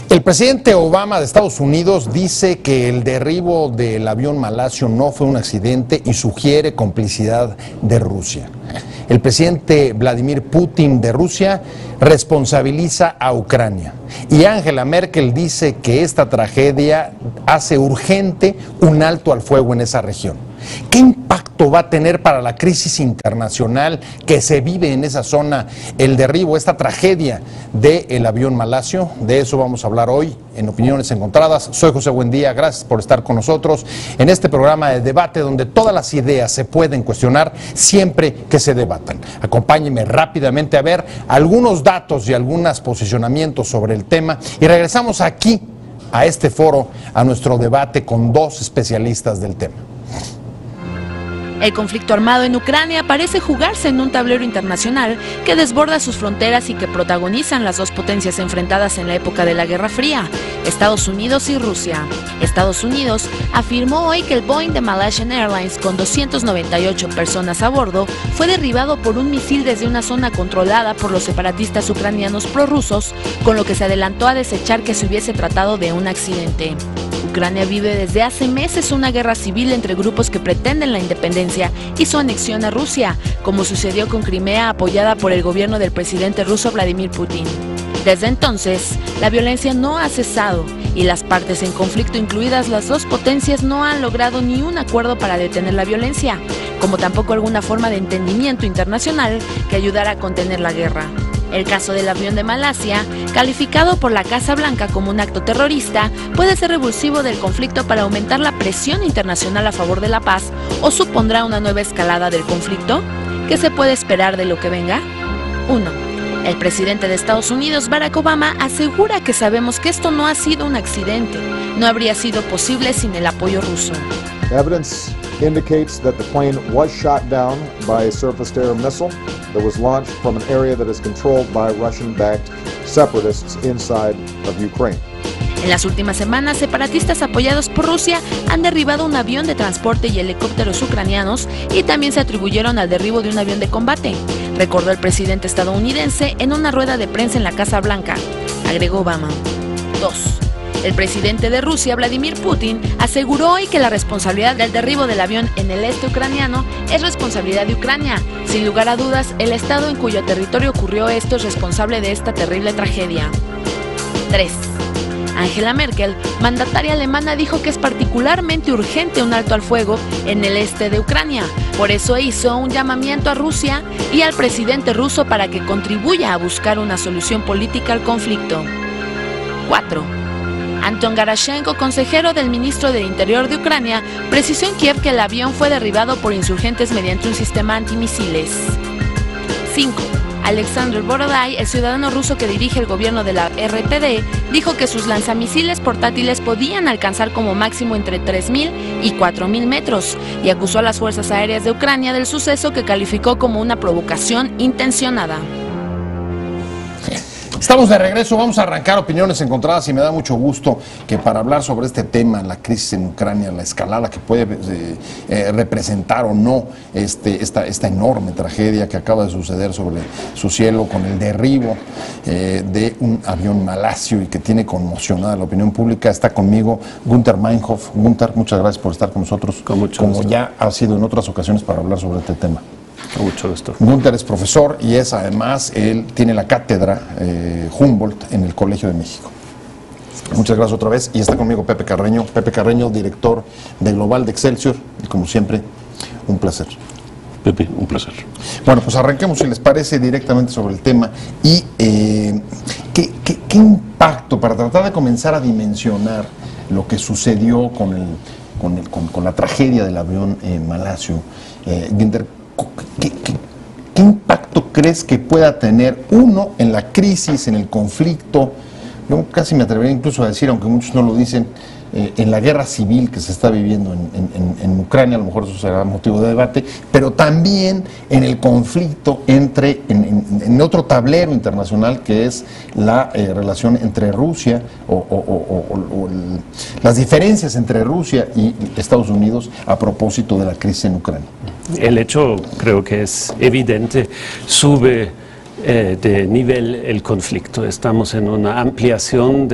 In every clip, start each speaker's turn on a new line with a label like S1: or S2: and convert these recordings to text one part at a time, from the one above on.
S1: El presidente Obama de Estados Unidos dice que el derribo del avión malasio no fue un accidente y sugiere complicidad de Rusia. El presidente Vladimir Putin de Rusia responsabiliza a Ucrania. Y Angela Merkel dice que esta tragedia hace urgente un alto al fuego en esa región. ¿Qué impacto va a tener para la crisis internacional que se vive en esa zona el derribo, esta tragedia del avión malasio? De eso vamos a hablar hoy en Opiniones Encontradas. Soy José Buendía, gracias por estar con nosotros en este programa de debate donde todas las ideas se pueden cuestionar siempre que se debatan. Acompáñenme rápidamente a ver algunos datos y algunos posicionamientos sobre el tema y regresamos aquí a este foro, a nuestro debate con dos especialistas del tema.
S2: El conflicto armado en Ucrania parece jugarse en un tablero internacional que desborda sus fronteras y que protagonizan las dos potencias enfrentadas en la época de la Guerra Fría, Estados Unidos y Rusia. Estados Unidos afirmó hoy que el Boeing de Malaysian Airlines con 298 personas a bordo fue derribado por un misil desde una zona controlada por los separatistas ucranianos prorrusos, con lo que se adelantó a desechar que se hubiese tratado de un accidente. Ucrania vive desde hace meses una guerra civil entre grupos que pretenden la independencia y su anexión a Rusia, como sucedió con Crimea apoyada por el gobierno del presidente ruso Vladimir Putin. Desde entonces, la violencia no ha cesado y las partes en conflicto, incluidas las dos potencias, no han logrado ni un acuerdo para detener la violencia, como tampoco alguna forma de entendimiento internacional que ayudara a contener la guerra. El caso del avión de Malasia, calificado por la Casa Blanca como un acto terrorista, puede ser revulsivo del conflicto para aumentar la presión internacional a favor de la paz o supondrá una nueva escalada del conflicto. ¿Qué se puede esperar de lo que venga? 1. El presidente de Estados Unidos, Barack Obama, asegura que sabemos que esto no ha sido un accidente. No habría sido posible sin el apoyo ruso.
S3: Evidence indicates that the plane was shot down by a surface-to-air missile that was launched from an area that is controlled by Russian-backed separatists inside of Ukraine.
S2: En las últimas semanas, separatistas apoyados por Rusia han derribado un avión de transporte y helicópteros ucranianos y también se atribuyeron al derribo de un avión de combate, recordó el presidente estadounidense en una rueda de prensa en la Casa Blanca, agregó Obama. 2. El presidente de Rusia, Vladimir Putin, aseguró hoy que la responsabilidad del derribo del avión en el este ucraniano es responsabilidad de Ucrania. Sin lugar a dudas, el estado en cuyo territorio ocurrió esto es responsable de esta terrible tragedia. 3. Angela Merkel, mandataria alemana, dijo que es particularmente urgente un alto al fuego en el este de Ucrania. Por eso hizo un llamamiento a Rusia y al presidente ruso para que contribuya a buscar una solución política al conflicto. 4. Anton Garashenko, consejero del ministro del Interior de Ucrania, precisó en Kiev que el avión fue derribado por insurgentes mediante un sistema antimisiles. 5. Alexander Borodai, el ciudadano ruso que dirige el gobierno de la RPD, dijo que sus lanzamisiles portátiles podían alcanzar como máximo entre 3.000 y 4.000 metros y acusó a las fuerzas aéreas de Ucrania del suceso que calificó como una provocación intencionada.
S1: Estamos de regreso, vamos a arrancar Opiniones Encontradas y me da mucho gusto que para hablar sobre este tema, la crisis en Ucrania, la escalada que puede representar o no esta enorme tragedia que acaba de suceder sobre su cielo con el derribo de un avión malasio y que tiene conmocionada la opinión pública, está conmigo Günther Meinhof. Günther, muchas gracias por estar con nosotros, como ya ha sido en otras ocasiones para hablar sobre este tema.
S4: Con mucho gusto.
S1: Günther es profesor y es además, él tiene la cátedra Humboldt en el Colegio de México. Muchas gracias otra vez. Y está conmigo Pepe Carreño. Pepe Carreño, director de Global de Excelsior. Y como siempre, un placer.
S4: Pepe, un placer.
S1: Bueno, pues arranquemos, si les parece, directamente sobre el tema. Y ¿qué impacto, para tratar de comenzar a dimensionar lo que sucedió con la tragedia del avión malasio, Günther, ¿qué impacto crees que pueda tener uno en la crisis, en el conflicto? Yo casi me atrevería incluso a decir, aunque muchos no lo dicen, en la guerra civil que se está viviendo en Ucrania, a lo mejor eso será motivo de debate, pero también en el conflicto en otro tablero internacional que es la relación entre Rusia las diferencias entre Rusia y Estados Unidos a propósito de la crisis en Ucrania.
S4: El hecho creo que es evidente, sube de nivel el conflicto. Estamos en una ampliación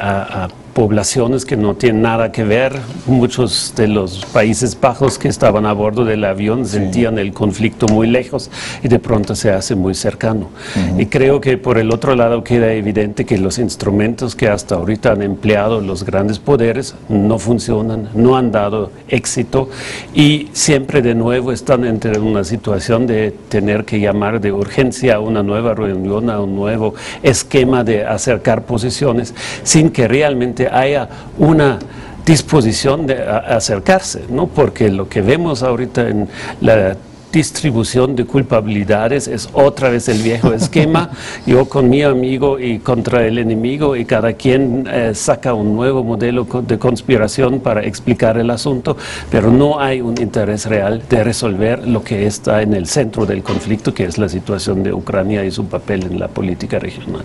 S4: a poblaciones que no tienen nada que ver. Muchos de los Países Bajos que estaban a bordo del avión sentían el conflicto muy lejos y de pronto se hace muy cercano. Y creo que por el otro lado queda evidente que los instrumentos que hasta ahorita han empleado los grandes poderes no funcionan, no han dado éxito y siempre de nuevo están entre una situación de tener que llamar de urgencia a una nueva reunión, a un nuevo esquema de acercar posiciones sin que realmente haya una disposición de acercarse, ¿no? Porque lo que vemos ahorita en la distribución de culpabilidades es otra vez el viejo esquema, yo con mi amigo y contra el enemigo, y cada quien saca un nuevo modelo de conspiración para explicar el asunto, pero no hay un interés real de resolver lo que está en el centro del conflicto, que es la situación de Ucrania y su papel en la política regional.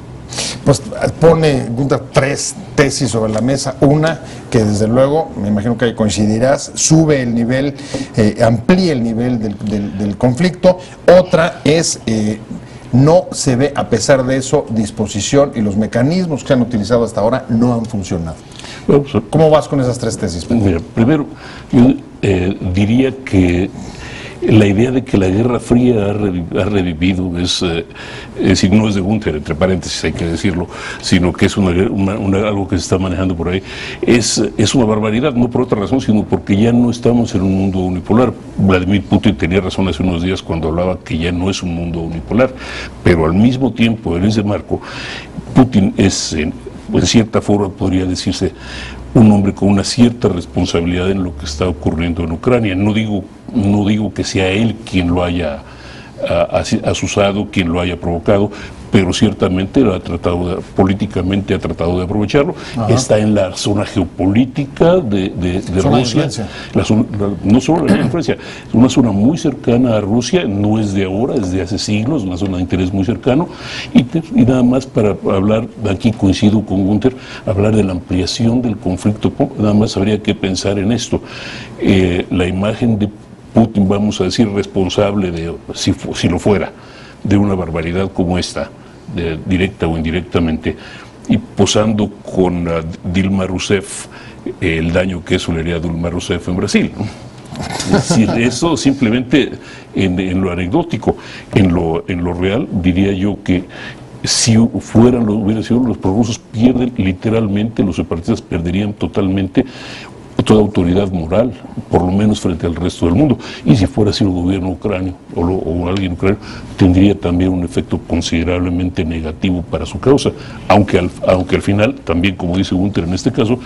S1: Pues pone Gunther 3 tesis sobre la mesa. Una, que desde luego, me imagino que ahí coincidirás, sube el nivel, amplía el nivel del conflicto. Otra es, no se ve, a pesar de eso, disposición, y los mecanismos que han utilizado hasta ahora no han funcionado. Bueno, pues, ¿cómo vas con esas 3 tesis?
S5: Mira, primero, yo diría que la idea de que la Guerra Fría ha revivido es decir, no es de Gunther, entre paréntesis hay que decirlo, sino que es algo que se está manejando por ahí. Es una barbaridad, no por otra razón, sino porque ya no estamos en un mundo unipolar. Vladimir Putin tenía razón hace unos días cuando hablaba que ya no es un mundo unipolar, pero al mismo tiempo, en ese marco, Putin es, en cierta forma podría decirse, un hombre con una cierta responsabilidad en lo que está ocurriendo en Ucrania. No digo que sea él quien lo haya asusado, quien lo haya provocado, pero ciertamente políticamente ha tratado de aprovecharlo. Ajá. Está en la zona geopolítica de Rusia. No solo la influencia, es una zona muy cercana a Rusia, no es de ahora, es de hace siglos, una zona de interés muy cercano. Y nada más para hablar, aquí coincido con Gunther, hablar de la ampliación del conflicto, nada más habría que pensar en esto. La imagen de Putin, vamos a decir, responsable de, si lo fuera, de una barbaridad como esta, directa o indirectamente, y posando con Dilma Rousseff, el daño que eso le haría a Dilma Rousseff en Brasil, ¿no? Es decir, eso simplemente en lo anecdótico. En lo real, diría yo que si hubieran sido los prorrusos, pierden literalmente, los separatistas perderían totalmente toda autoridad moral, por lo menos frente al resto del mundo. Y si fuera así el gobierno ucranio o alguien ucraniano, tendría también un efecto considerablemente negativo para su causa, aunque al final, también como dice Gunther en este caso,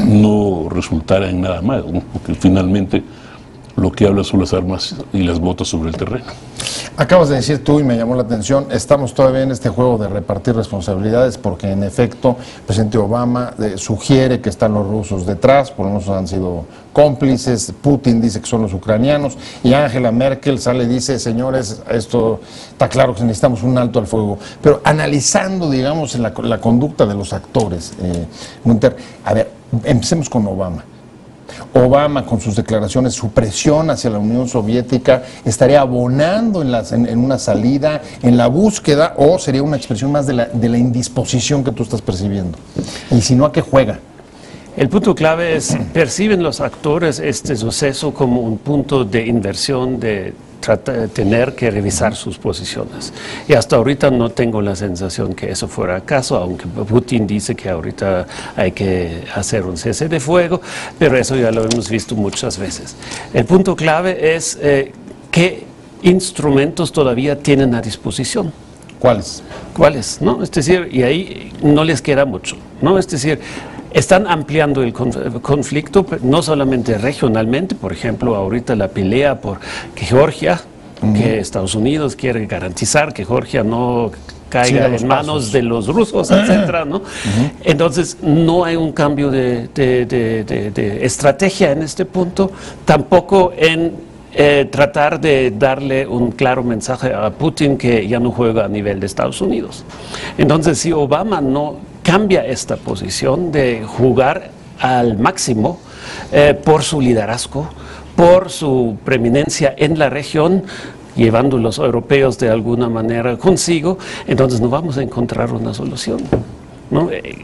S5: no resultara en nada más, ¿no? Porque finalmente lo que habla son las armas y las botas sobre el terreno.
S1: Acabas de decir tú, y me llamó la atención, estamos todavía en este juego de repartir responsabilidades, porque en efecto el presidente Obama sugiere que están los rusos detrás, por lo menos han sido cómplices. Putin dice que son los ucranianos, y Angela Merkel sale y dice, señores, esto está claro que necesitamos un alto al fuego. Pero analizando, digamos, la conducta de los actores, Gunther, a ver, empecemos con Obama. Obama, con sus declaraciones, su presión hacia la Unión Soviética, ¿estaría abonando en una salida, en la búsqueda, o sería una expresión más de la indisposición que tú estás percibiendo? Y si no, ¿a qué juega?
S4: El punto clave es, perciben los actores este suceso como un punto de inversión, de tener que revisar sus posiciones. Y hasta ahorita no tengo la sensación que eso fuera el caso, aunque Putin dice que ahorita hay que hacer un cese de fuego, pero eso ya lo hemos visto muchas veces. El punto clave es qué instrumentos todavía tienen a disposición.
S1: ¿Cuáles?
S4: ¿Cuáles? ¿No? Es decir, y ahí no les queda mucho, ¿no? Es decir, están ampliando el conflicto, no solamente regionalmente, por ejemplo, ahorita la pelea por que Georgia, que Estados Unidos quiere garantizar que Georgia no caiga en manos de los rusos, etcétera, ¿no? Entonces, no hay un cambio de estrategia en este punto, tampoco en tratar de darle un claro mensaje a Putin que ya no juega a nivel de Estados Unidos. Entonces, si Obama no cambia esta posición de jugar al máximo por su liderazgo, por su preeminencia en la región, llevando los europeos de alguna manera consigo, entonces no vamos a encontrar una solución.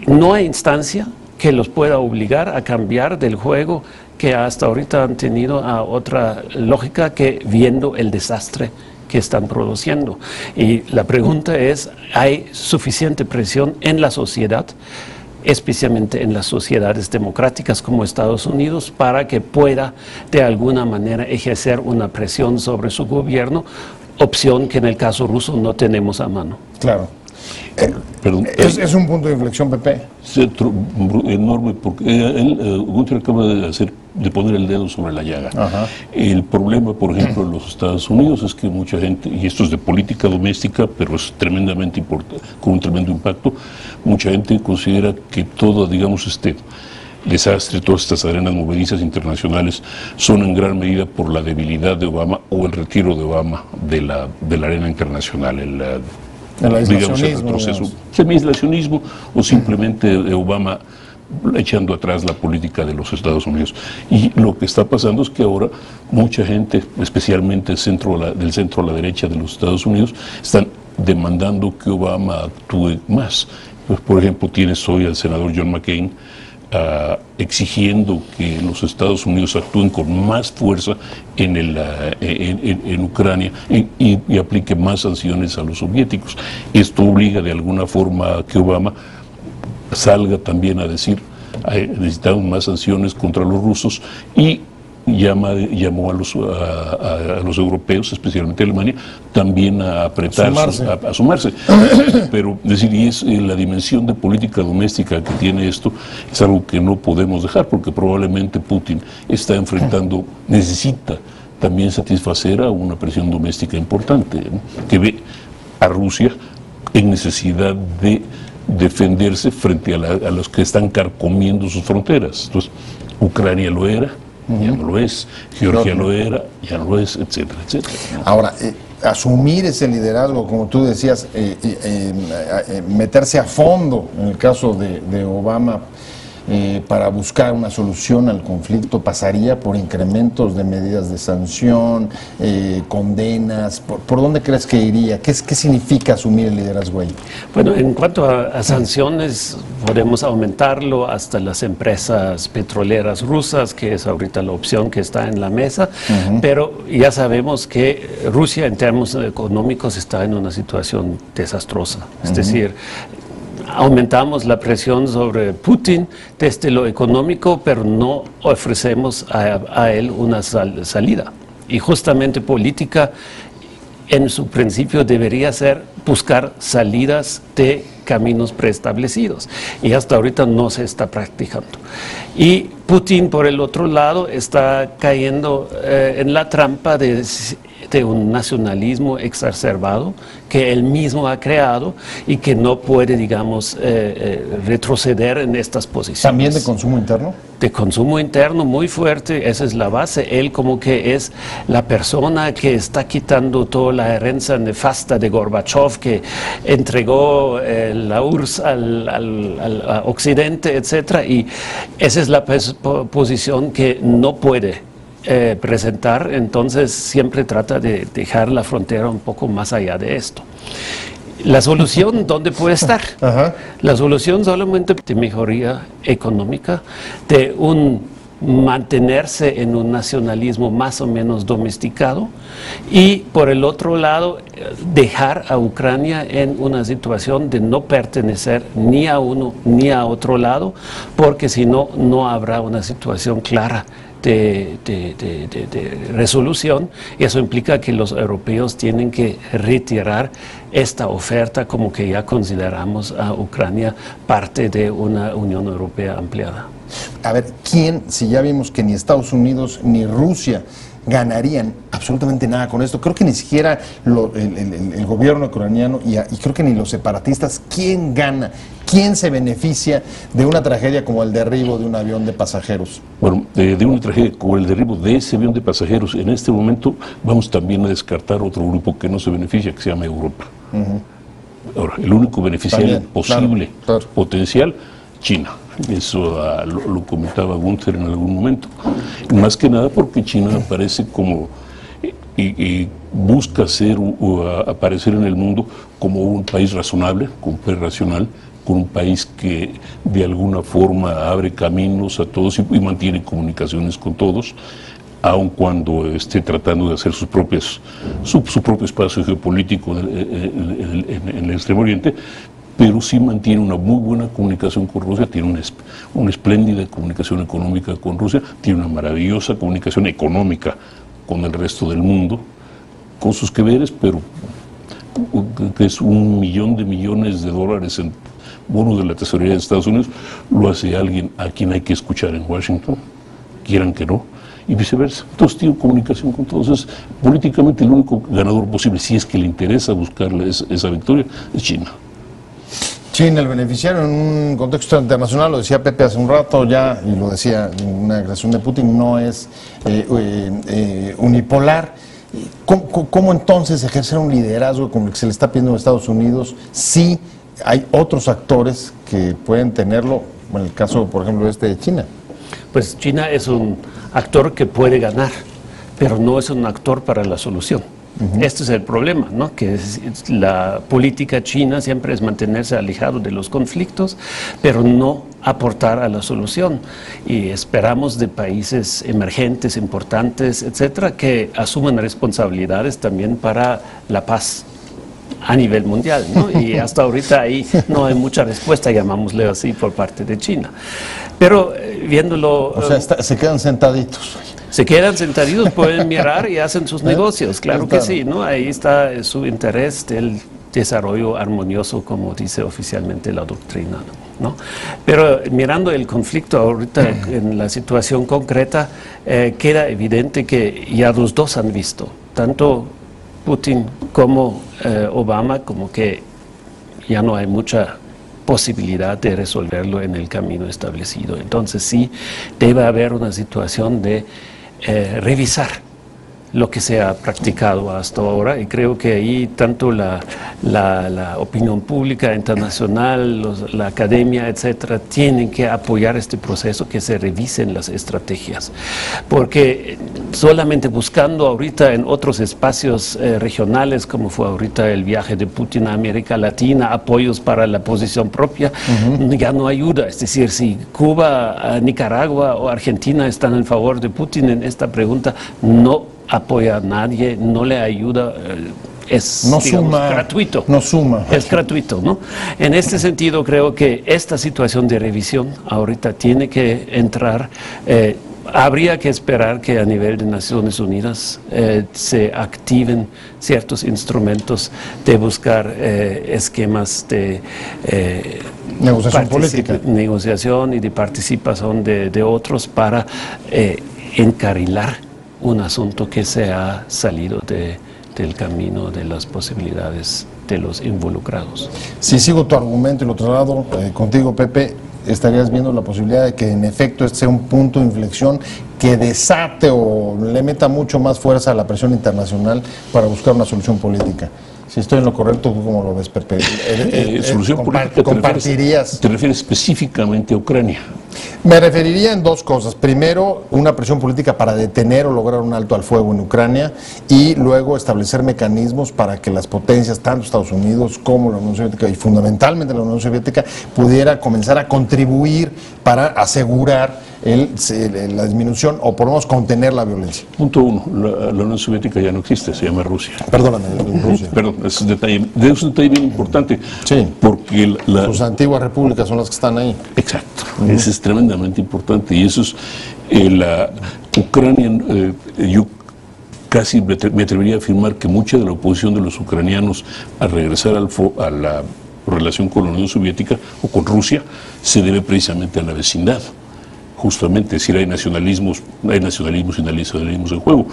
S4: No hay instancia que los pueda obligar a cambiar del juego que hasta ahorita han tenido a otra lógica que viendo el desastre que están produciendo. Y la pregunta es, ¿hay suficiente presión en la sociedad, especialmente en las sociedades democráticas como Estados Unidos, para que pueda de alguna manera ejercer una presión sobre su gobierno, opción que en el caso ruso no tenemos a mano?
S1: Claro. Es un punto de inflexión, Pepe.
S5: Centro enorme, porque Gunther acaba de poner el dedo sobre la llaga. Ajá. El problema, por ejemplo, en los Estados Unidos es que mucha gente, y esto es de política doméstica, pero es tremendamente importante, con un tremendo impacto, mucha gente considera que todo, digamos, este desastre, todas estas arenas movedizas internacionales son en gran medida por la debilidad de Obama o el retiro de Obama de la arena internacional, digamos, el retroceso, semi-aislacionismo o simplemente de Obama echando atrás la política de los Estados Unidos. Y lo que está pasando es que ahora mucha gente, especialmente del centro a la derecha de los Estados Unidos, están demandando que Obama actúe más. Pues, por ejemplo, tienes hoy al senador John McCain exigiendo que los Estados Unidos actúen con más fuerza en Ucrania y aplique más sanciones a los soviéticos. Esto obliga de alguna forma a que Obama salga también a decir necesitamos más sanciones contra los rusos y llamó a los europeos, especialmente a Alemania, también a apretarse, a sumarse. Pero decir, y es la dimensión de política doméstica que tiene esto, es algo que no podemos dejar, porque probablemente Putin está enfrentando, necesita también satisfacer a una presión doméstica importante, ¿no? Que ve a Rusia en necesidad de defenderse frente a los que están carcomiendo sus fronteras. Entonces, Ucrania lo era, ya no lo es, Georgia lo era, ya no lo es, etcétera, etcétera.
S1: Ahora, asumir ese liderazgo, como tú decías, meterse a fondo, en el caso de Obama, para buscar una solución al conflicto, pasaría por incrementos de medidas de sanción, condenas. ¿Por dónde crees que iría? ¿Qué significa asumir el liderazgo ahí?
S4: Bueno, en cuanto a sanciones, podemos aumentarlo hasta las empresas petroleras rusas, que es ahorita la opción que está en la mesa, pero ya sabemos que Rusia en términos económicos está en una situación desastrosa. Es decir, aumentamos la presión sobre Putin desde lo económico, pero no ofrecemos a él una salida. Y justamente política, en su principio, debería ser buscar salidas de caminos preestablecidos. Y hasta ahorita no se está practicando. Y Putin, por el otro lado, está cayendo en la trampa de un nacionalismo exacerbado que él mismo ha creado y que no puede, digamos, retroceder en estas posiciones.
S1: ¿También de consumo interno?
S4: De consumo interno muy fuerte, esa es la base. Él como que es la persona que está quitando toda la herencia nefasta de Gorbachev, que entregó la URSS al Occidente, etc. Y esa es la posición que no puede presentar, entonces siempre trata de dejar la frontera un poco más allá de esto. La solución, ¿dónde puede estar? La solución solamente de mejoría económica, de mantenerse en un nacionalismo más o menos domesticado y por el otro lado dejar a Ucrania en una situación de no pertenecer ni a uno ni a otro lado, porque si no, no habrá una situación clara de resolución, y eso implica que los europeos tienen que retirar esta oferta como que ya consideramos a Ucrania parte de una Unión Europea ampliada.
S1: A ver, ¿quién, si ya vimos que ni Estados Unidos ni Rusia ganarían absolutamente nada con esto? Creo que ni siquiera el gobierno ucraniano y creo que ni los separatistas. ¿Quién gana? ¿Quién se beneficia de una tragedia como el derribo de un avión de pasajeros? Bueno,
S5: de una tragedia como el derribo de ese avión de pasajeros, en este momento vamos también a descartar otro grupo que no se beneficia, que se llama Europa. Ahora, el único beneficiario posible, potencial, China. Eso lo comentaba Gunther en algún momento. Más que nada porque China aparece como y busca aparecer en el mundo como un país razonable, con un país racional, con un país que de alguna forma abre caminos a todos y mantiene comunicaciones con todos, aun cuando esté tratando de hacer su propio espacio geopolítico en el Extremo Oriente, pero sí mantiene una muy buena comunicación con Rusia, tiene una espléndida comunicación económica con Rusia, tiene una maravillosa comunicación económica con el resto del mundo, con sus que veres, pero que es $1 millón de millones en bonos de la tesorería de Estados Unidos, lo hace alguien a quien hay que escuchar en Washington, quieran que no, y viceversa. Entonces tiene comunicación con todos. Es políticamente el único ganador posible, si es que le interesa buscarle esa victoria, es China.
S1: China, el beneficiario en un contexto internacional, lo decía Pepe hace un rato ya, y lo decía en una declaración de Putin, no es unipolar. ¿Cómo entonces ejercer un liderazgo como el que se le está pidiendo a Estados Unidos si hay otros actores que pueden tenerlo, en el caso, por ejemplo, de China?
S4: Pues China es un actor que puede ganar, pero no es un actor para la solución. Este es el problema, ¿no? Que la política china siempre es mantenerse alejado de los conflictos, pero no aportar a la solución. Y esperamos de países emergentes, importantes, etcétera, que asuman responsabilidades también para la paz a nivel mundial, ¿no? Y hasta ahorita ahí no hay mucha respuesta, llamámosle así, por parte de China. Pero viéndolo...
S1: O sea, se quedan sentaditos.
S4: Se quedan sentaditos, pueden mirar y hacen sus negocios, claro que sí, ¿no? Ahí está su interés del desarrollo armonioso, como dice oficialmente la doctrina, ¿no? Pero mirando el conflicto ahorita en la situación concreta, queda evidente que ya los dos han visto, tanto Putin como Obama, como que ya no hay mucha posibilidad de resolverlo en el camino establecido. Entonces sí debe haber una situación de revisar lo que se ha practicado hasta ahora, y creo que ahí tanto la opinión pública internacional, la academia, etcétera, tienen que apoyar este proceso, que se revisen las estrategias, porque solamente buscando ahorita en otros espacios regionales, como fue ahorita el viaje de Putin a América Latina, apoyos para la posición propia, ya no ayuda. Es decir, si Cuba, Nicaragua o Argentina están en favor de Putin en esta pregunta, no apoya a nadie, no le ayuda, es
S1: no
S4: digamos,
S1: suma,
S4: gratuito.
S1: No suma.
S4: Es gratuito, ¿no? En este sentido creo que esta situación de revisión ahorita tiene que entrar. Habría que esperar que a nivel de Naciones Unidas se activen ciertos instrumentos de buscar esquemas de
S1: negociación política.
S4: Negociación y de participación de otros para encarrilar un asunto que se ha salido del camino de las posibilidades de los involucrados.
S1: Si sigo tu argumento y lo traslado contigo, Pepe, estarías viendo la posibilidad de que en efecto este sea un punto de inflexión que desate o le meta mucho más fuerza a la presión internacional para buscar una solución política. Si estoy en lo correcto, ¿tú cómo lo ves, Pepe?
S5: Solución política,
S1: ¿compartirías?
S5: ¿Te refieres específicamente a Ucrania?
S1: Me referiría en dos cosas. Primero, una presión política para detener o lograr un alto al fuego en Ucrania, y luego establecer mecanismos para que las potencias, tanto Estados Unidos como la Unión Soviética, y fundamentalmente la Unión Soviética, pudiera comenzar a contribuir para asegurar la disminución o por lo menos contener la violencia.
S5: Punto uno, la Unión Soviética ya no existe, se llama Rusia.
S1: Perdóname, Rusia.
S5: Perdón, es un detalle bien importante.
S1: Sí,
S5: porque
S1: sus antiguas repúblicas son las que están ahí.
S5: Exacto, eso es tremendamente importante, y eso es la Ucrania. Yo casi me atrevería a afirmar que mucha de la oposición de los ucranianos a regresar a la relación con la Unión Soviética o con Rusia se debe precisamente a la vecindad. Justamente, es decir, hay nacionalismos y nacionalismos en juego.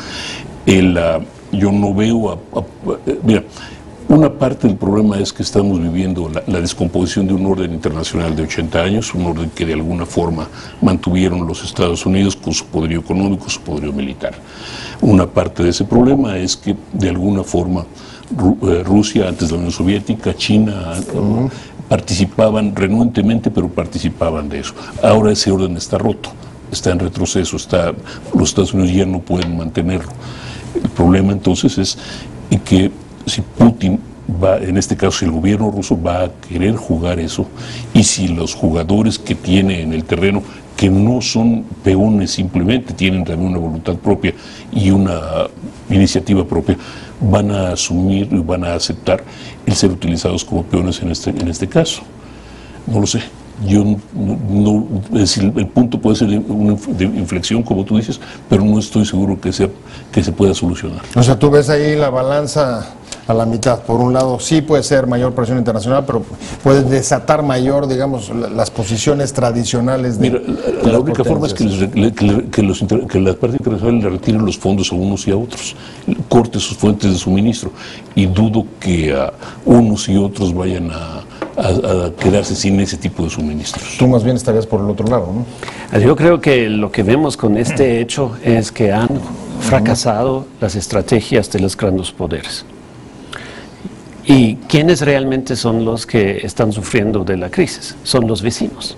S5: Yo no veo mira, una parte del problema es que estamos viviendo la descomposición de un orden internacional de 80 años, un orden que de alguna forma mantuvieron los Estados Unidos con su poderío económico, su poderío militar. Una parte de ese problema es que de alguna forma Rusia, antes de la Unión Soviética, China, participaban renuentemente, pero participaban de eso. Ahora ese orden está roto, está en retroceso, los Estados Unidos ya no pueden mantenerlo. El problema entonces es que si Putin va, en este caso, si el gobierno ruso va a querer jugar eso, y si los jugadores que tiene en el terreno, que no son peones simplemente, tienen también una voluntad propia y una iniciativa propia, van a asumir y van a aceptar el ser utilizados como peones en este caso. No lo sé. Yo no, es decir, el punto puede ser de inflexión, como tú dices, pero no estoy seguro que se pueda solucionar.
S1: O sea, tú ves ahí la balanza a la mitad. Por un lado, sí puede ser mayor presión internacional, pero puede desatar mayor, digamos, las posiciones tradicionales de...
S5: Mira, la única forma es que la parte internacional le retire los fondos a unos y a otros, corte sus fuentes de suministro, y dudo que unos y otros vayan a quedarse sin ese tipo de suministros.
S1: Tú más bien estarías por el otro lado, ¿no?
S4: Yo creo que lo que vemos con este hecho es que han fracasado las estrategias de los grandes poderes. ¿Y quiénes realmente son los que están sufriendo de la crisis? Son los vecinos.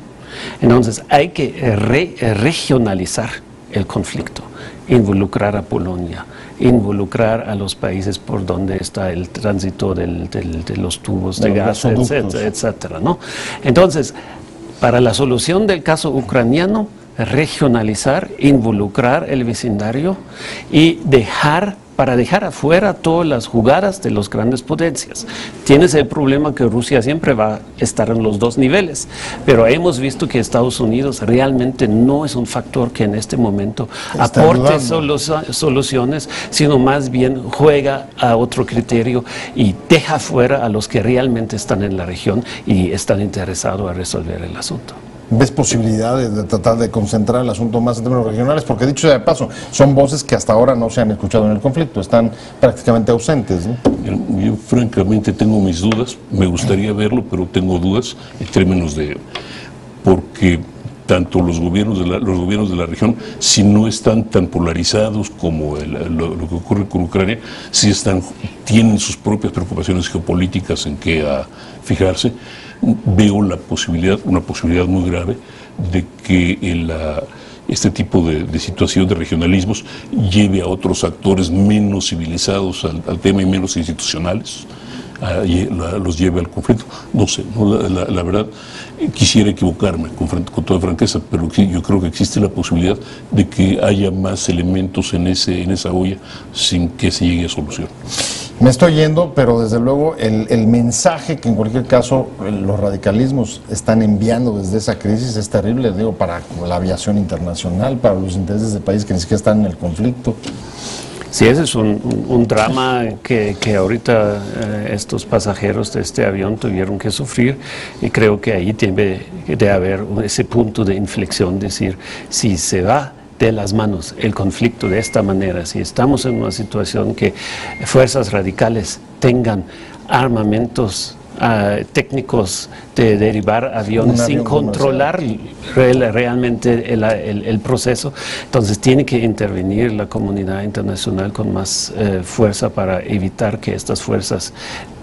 S4: Entonces hay que regionalizar el conflicto, involucrar a Polonia, involucrar a los países por donde está el tránsito de los tubos de gas, etcétera, ¿no? Entonces, para la solución del caso ucraniano, regionalizar, involucrar el vecindario y para dejar afuera todas las jugadas de las grandes potencias. Tienes el problema que Rusia siempre va a estar en los dos niveles, pero hemos visto que Estados Unidos realmente no es un factor que en este momento aporte soluciones, sino más bien juega a otro criterio y deja fuera a los que realmente están en la región y están interesados a resolver el asunto.
S1: ¿Ves posibilidades de tratar de concentrar el asunto más en términos regionales? Porque dicho sea de paso, son voces que hasta ahora no se han escuchado en el conflicto, están prácticamente ausentes, ¿no?
S5: Yo francamente tengo mis dudas, me gustaría verlo, pero tengo dudas en términos de... porque tanto los gobiernos de la región, si no están tan polarizados como lo que ocurre con Ucrania, si tienen sus propias preocupaciones geopolíticas en que fijarse. Veo una posibilidad muy grave de que este tipo de situación de regionalismos lleve a otros actores menos civilizados al tema y menos institucionales, los lleve al conflicto. No sé, la verdad, quisiera equivocarme con toda franqueza, pero yo creo que existe la posibilidad de que haya más elementos en esa olla sin que se llegue a solución.
S1: Me estoy yendo, pero desde luego el mensaje que en cualquier caso los radicalismos están enviando desde esa crisis es terrible, digo, para la aviación internacional, para los intereses de países que ni siquiera están en el conflicto.
S4: Sí, ese es un drama que ahorita estos pasajeros de este avión tuvieron que sufrir, y creo que ahí debe de haber ese punto de inflexión, decir, si se va de las manos el conflicto de esta manera, si estamos en una situación que fuerzas radicales tengan armamentos técnicos de derribar aviones sin controlar realmente el proceso, entonces tiene que intervenir la comunidad internacional con más fuerza para evitar que estas fuerzas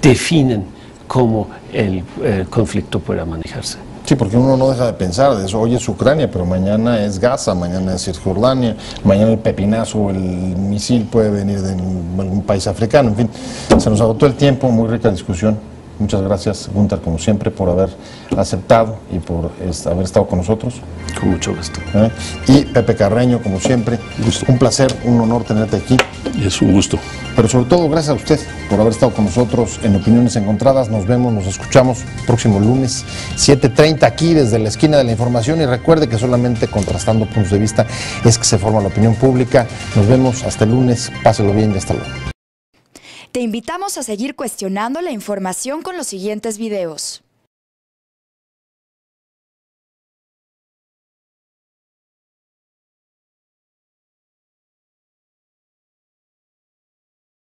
S4: definen cómo el conflicto pueda manejarse.
S1: Sí, porque uno no deja de pensar de eso. Hoy es Ucrania, pero mañana es Gaza, mañana es Cisjordania, mañana el pepinazo, el misil puede venir de algún país africano. En fin, se nos agotó el tiempo, muy rica discusión. Muchas gracias, Gunther, como siempre, por haber aceptado y por haber estado con nosotros.
S4: Con mucho gusto.
S1: Y Pepe Carreño, como siempre, un placer, un honor tenerte aquí.
S5: Es un gusto.
S1: Pero sobre todo, gracias a usted por haber estado con nosotros en Opiniones Encontradas. Nos vemos, nos escuchamos próximo lunes, 7:30, aquí desde la esquina de la información. Y recuerde que solamente contrastando puntos de vista es que se forma la opinión pública. Nos vemos hasta el lunes. Páselo bien y hasta luego.
S6: Te invitamos a seguir cuestionando la información con los siguientes videos.